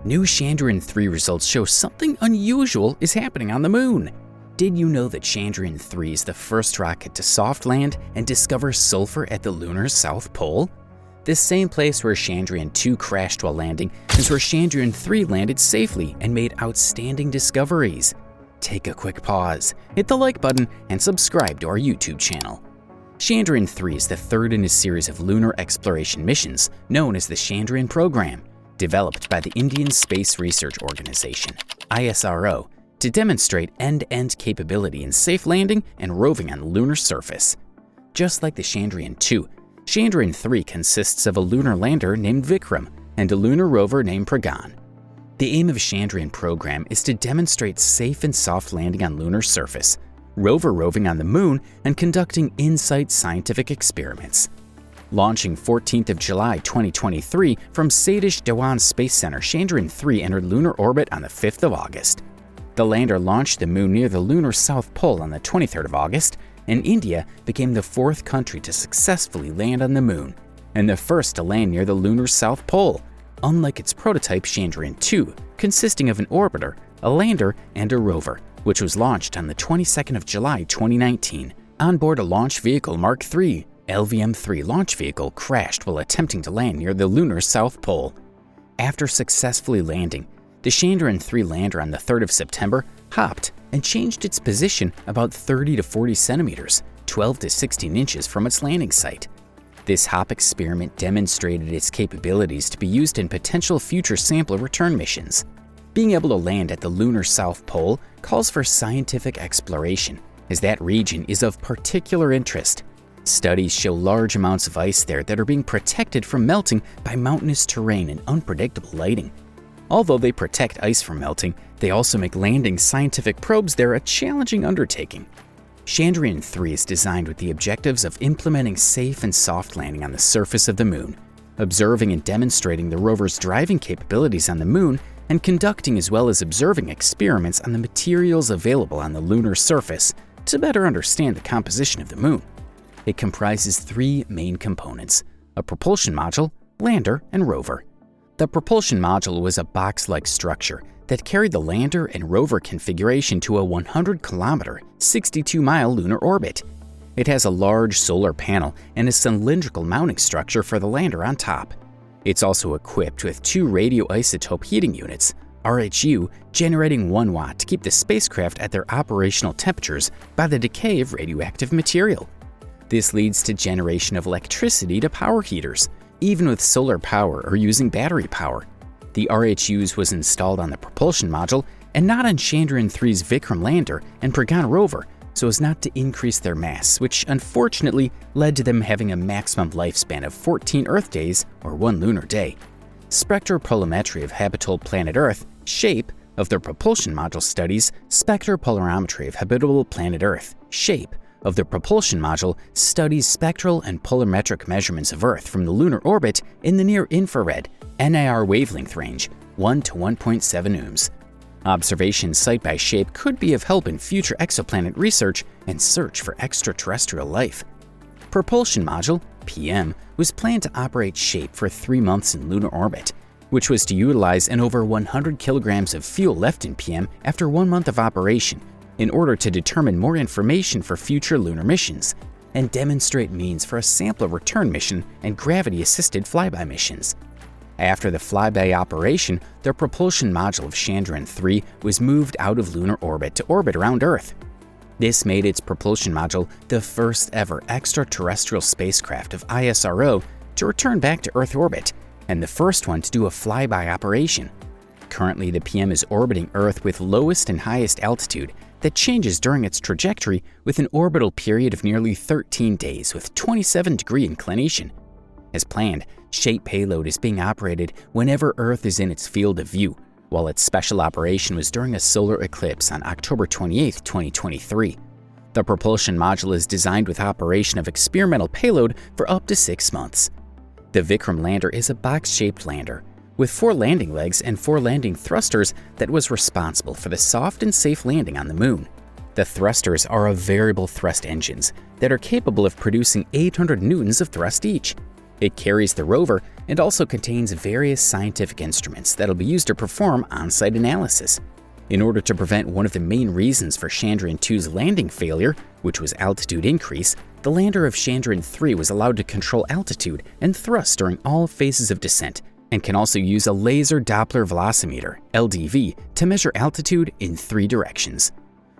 New Chandrayaan-3 results show something unusual is happening on the moon. Did you know that Chandrayaan-3 is the first rocket to soft land and discover sulfur at the lunar South Pole? This same place where Chandrayaan-2 crashed while landing is where Chandrayaan-3 landed safely and made outstanding discoveries. Take a quick pause, hit the like button, and subscribe to our YouTube channel. Chandrayaan-3 is the third in a series of lunar exploration missions known as the Chandrayaan program, developed by the Indian Space Research Organization, ISRO, to demonstrate end-to-end capability in safe landing and roving on the lunar surface. Just like the Chandrayaan-2, Chandrayaan-3 consists of a lunar lander named Vikram and a lunar rover named Pragyan. The aim of the Chandrayaan program is to demonstrate safe and soft landing on lunar surface, rover roving on the moon, and conducting in-sight scientific experiments. Launching 14th of July 2023 from Satish Dhawan Space Center, Chandrayaan-3 entered lunar orbit on the 5th of August. The lander launched the moon near the lunar South Pole on the 23rd of August, and India became the fourth country to successfully land on the moon, and the first to land near the lunar South Pole, unlike its prototype Chandrayaan-2, consisting of an orbiter, a lander, and a rover, which was launched on the 22nd of July 2019. On board a launch vehicle Mark III, LVM-3 launch vehicle crashed while attempting to land near the lunar South Pole. After successfully landing, the Chandrayaan-3 lander on the 3rd of September hopped and changed its position about 30 to 40 centimeters, 12 to 16 inches from its landing site. This hop experiment demonstrated its capabilities to be used in potential future sample return missions. Being able to land at the lunar South Pole calls for scientific exploration, as that region is of particular interest. Studies show large amounts of ice there that are being protected from melting by mountainous terrain and unpredictable lighting. Although they protect ice from melting, they also make landing scientific probes there a challenging undertaking. Chandrayaan-3 is designed with the objectives of implementing safe and soft landing on the surface of the moon, observing and demonstrating the rover's driving capabilities on the moon, and conducting as well as observing experiments on the materials available on the lunar surface to better understand the composition of the moon. It comprises three main components: a propulsion module, lander, and rover. The propulsion module was a box-like structure that carried the lander and rover configuration to a 100-kilometer, 62-mile lunar orbit. It has a large solar panel and a cylindrical mounting structure for the lander on top. It's also equipped with two radioisotope heating units, RHU, generating 1 watt to keep the spacecraft at their operational temperatures by the decay of radioactive material. This leads to generation of electricity to power heaters, even with solar power or using battery power. The RHUs was installed on the propulsion module and not on Chandrayaan-3's Vikram lander and Pragyan rover, so as not to increase their mass, which unfortunately led to them having a maximum lifespan of 14 Earth days or 1 lunar day. Spectropolarimetry of habitable planet Earth, SHAPE, of the propulsion module studies spectropolarimetry of habitable planet Earth, SHAPE, of the propulsion module studies spectral and polarimetric measurements of Earth from the lunar orbit in the near-infrared NIR wavelength range, 1 to 1.7 ohms. Observations cited by SHAPE could be of help in future exoplanet research and search for extraterrestrial life. Propulsion module, PM, was planned to operate SHAPE for 3 months in lunar orbit, which was to utilize an over 100 kilograms of fuel left in PM after 1 month of operation, in order to determine more information for future lunar missions and demonstrate means for a sample return mission and gravity-assisted flyby missions. After the flyby operation, the propulsion module of Chandrayaan-3 was moved out of lunar orbit to orbit around Earth. This made its propulsion module the first ever extraterrestrial spacecraft of ISRO to return back to Earth orbit, and the first one to do a flyby operation. Currently, the PM is orbiting Earth with lowest and highest altitude that changes during its trajectory with an orbital period of nearly 13 days with 27-degree inclination. As planned, SHAPE payload is being operated whenever Earth is in its field of view, while its special operation was during a solar eclipse on October 28, 2023. The propulsion module is designed with operation of experimental payload for up to 6 months. The Vikram lander is a box-shaped lander with 4 landing legs and 4 landing thrusters that was responsible for the soft and safe landing on the moon. The thrusters are of variable thrust engines that are capable of producing 800 newtons of thrust each. It carries the rover and also contains various scientific instruments that'll be used to perform on-site analysis. In order to prevent one of the main reasons for Chandrayaan-2's landing failure, which was altitude increase, the lander of Chandrayaan-3 was allowed to control altitude and thrust during all phases of descent, and can also use a laser Doppler velocimeter, LDV, to measure altitude in 3 directions.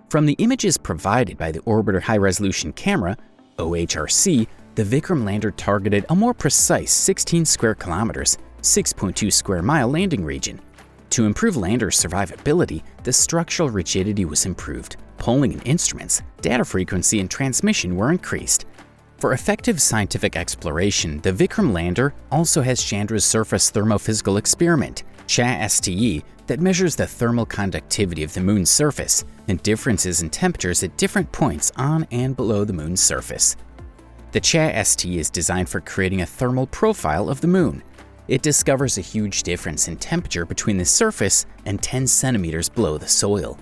From the images provided by the Orbiter High-Resolution Camera, OHRC, the Vikram lander targeted a more precise 16 square kilometers, 6.2 square mile landing region. To improve lander survivability, the structural rigidity was improved, polling in instruments, data frequency, and transmission were increased. For effective scientific exploration, the Vikram lander also has Chandra's Surface Thermophysical Experiment, CHA-STE, that measures the thermal conductivity of the moon's surface and differences in temperatures at different points on and below the moon's surface. The CHA-STE is designed for creating a thermal profile of the moon. It discovers a huge difference in temperature between the surface and 10 centimeters below the soil.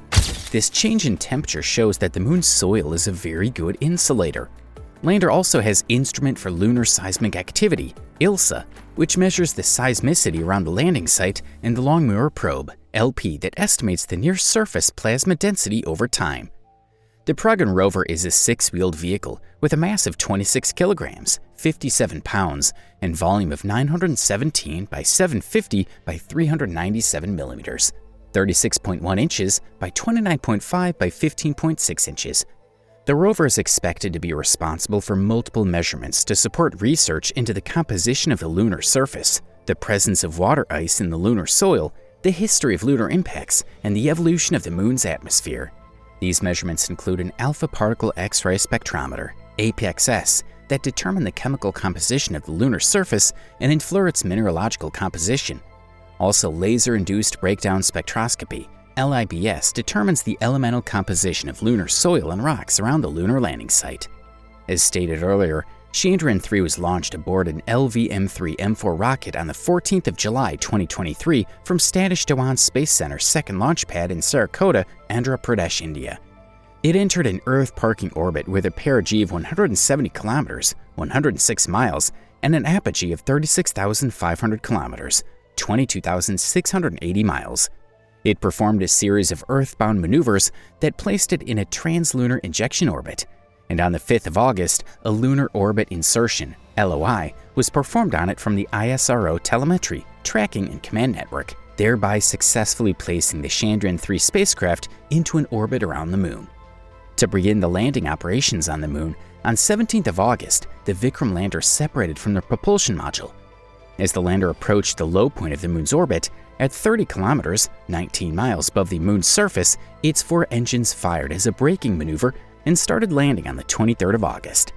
This change in temperature shows that the moon's soil is a very good insulator. Lander also has Instrument for Lunar Seismic Activity, ILSA, which measures the seismicity around the landing site, and the Long Mirror Probe, LP, that estimates the near-surface plasma density over time. The Pragyan rover is a 6-wheeled vehicle with a mass of 26 kilograms, 57 pounds, and volume of 917 by 750 by 397 millimeters, 36.1 inches by 29.5 by 15.6 inches. The rover is expected to be responsible for multiple measurements to support research into the composition of the lunar surface, the presence of water ice in the lunar soil, the history of lunar impacts, and the evolution of the moon's atmosphere. These measurements include an alpha particle X-ray spectrometer, APXS, that determine the chemical composition of the lunar surface and infer its mineralogical composition. Also, laser-induced breakdown spectroscopy, LIBS, determines the elemental composition of lunar soil and rocks around the lunar landing site. As stated earlier, Chandrayaan-3 was launched aboard an LV-M3-M4 rocket on the 14th of July 2023 from Satish Dhawan Space Center's second launch pad in Sarakota, Andhra Pradesh, India. It entered an Earth parking orbit with a perigee of 170 kilometers, 106 miles, and an apogee of 36,500 kilometers, 22,680 miles. It performed a series of Earthbound maneuvers that placed it in a translunar injection orbit, and on the 5th of August, a Lunar Orbit Insertion, LOI, was performed on it from the ISRO telemetry, tracking, and command network, thereby successfully placing the Chandrayaan-3 spacecraft into an orbit around the moon. To begin the landing operations on the moon, on 17th of August, the Vikram lander separated from the propulsion module. As the lander approached the low point of the moon's orbit, at 30 kilometers, 19 miles above the moon's surface, its 4 engines fired as a braking maneuver and started landing on the 23rd of August.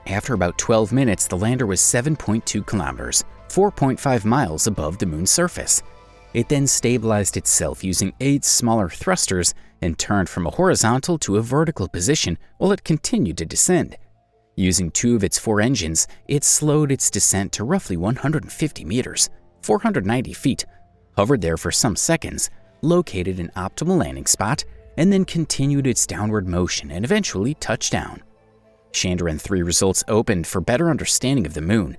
After about 12 minutes, the lander was 7.2 kilometers, 4.5 miles above the moon's surface. It then stabilized itself using 8 smaller thrusters and turned from a horizontal to a vertical position while it continued to descend. Using 2 of its 4 engines, it slowed its descent to roughly 150 meters, 490 feet, hovered there for some seconds, located an optimal landing spot, and then continued its downward motion and eventually touched down. Chandrayaan-3 results opened for better understanding of the moon.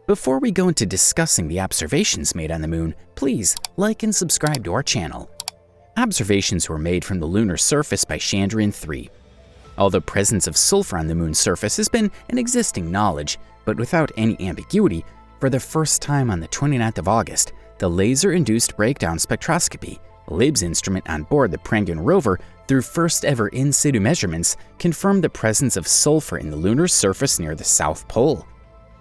Before we go into discussing the observations made on the moon, please like and subscribe to our channel. Observations were made from the lunar surface by Chandrayaan-3. Although presence of sulfur on the moon's surface has been an existing knowledge, but without any ambiguity, for the first time on the 29th of August, the laser-induced breakdown spectroscopy, LIBS instrument on board the Pragyan rover, through first-ever in-situ measurements, confirmed the presence of sulfur in the lunar surface near the South Pole.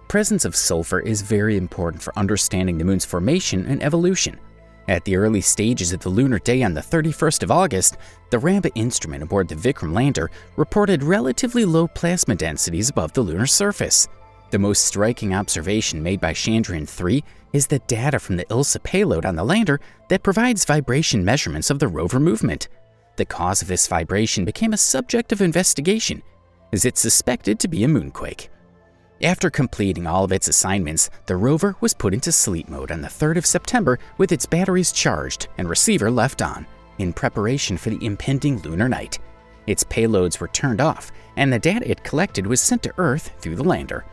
Presence of sulfur is very important for understanding the moon's formation and evolution. At the early stages of the lunar day on the 31st of August, the Ramba instrument aboard the Vikram lander reported relatively low plasma densities above the lunar surface. The most striking observation made by Chandrayaan-3 is the data from the ILSA payload on the lander that provides vibration measurements of the rover movement. The cause of this vibration became a subject of investigation, as it's suspected to be a moonquake. After completing all of its assignments, the rover was put into sleep mode on the 3rd of September with its batteries charged and receiver left on, in preparation for the impending lunar night. Its payloads were turned off, and the data it collected was sent to Earth through the lander.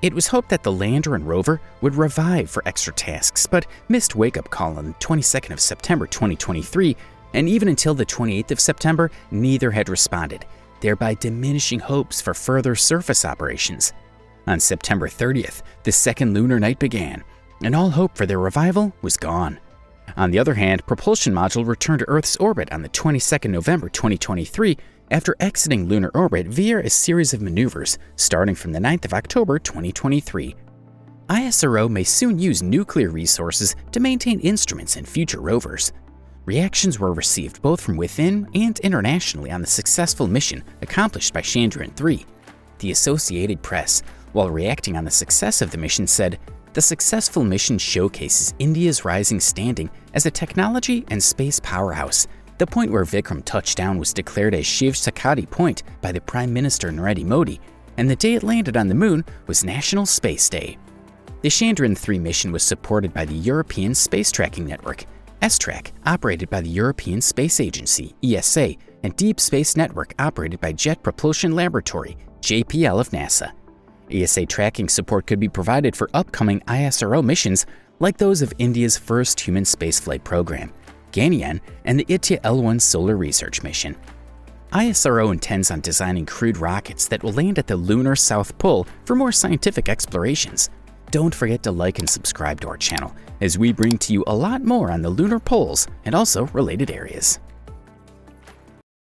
It was hoped that the lander and rover would revive for extra tasks, but missed wake-up call on the 22nd of September 2023, and even until the 28th of September, neither had responded, thereby diminishing hopes for further surface operations. On September 30th, the second lunar night began, and all hope for their revival was gone. On the other hand, propulsion module returned to Earth's orbit on the 22nd November 2023 after exiting lunar orbit via a series of maneuvers starting from the 9th of October 2023. ISRO may soon use nuclear resources to maintain instruments in future rovers. Reactions were received both from within and internationally on the successful mission accomplished by Chandrayaan-3. The Associated Press, while reacting on the success of the mission, said, "The successful mission showcases India's rising standing as a technology and space powerhouse. The point where Vikram touched down was declared as Shiv Sakati Point by the Prime Minister Narendra Modi, and the day it landed on the moon was National Space Day." The Chandrayaan-3 mission was supported by the European Space Tracking Network, S-Track, operated by the European Space Agency, ESA, and Deep Space Network, operated by Jet Propulsion Laboratory, JPL of NASA. ESA tracking support could be provided for upcoming ISRO missions like those of India's first human spaceflight program, Ganyaan, and the ITIA L1 solar research mission. ISRO intends on designing crewed rockets that will land at the lunar South Pole for more scientific explorations. Don't forget to like and subscribe to our channel, as we bring to you a lot more on the lunar poles and also related areas.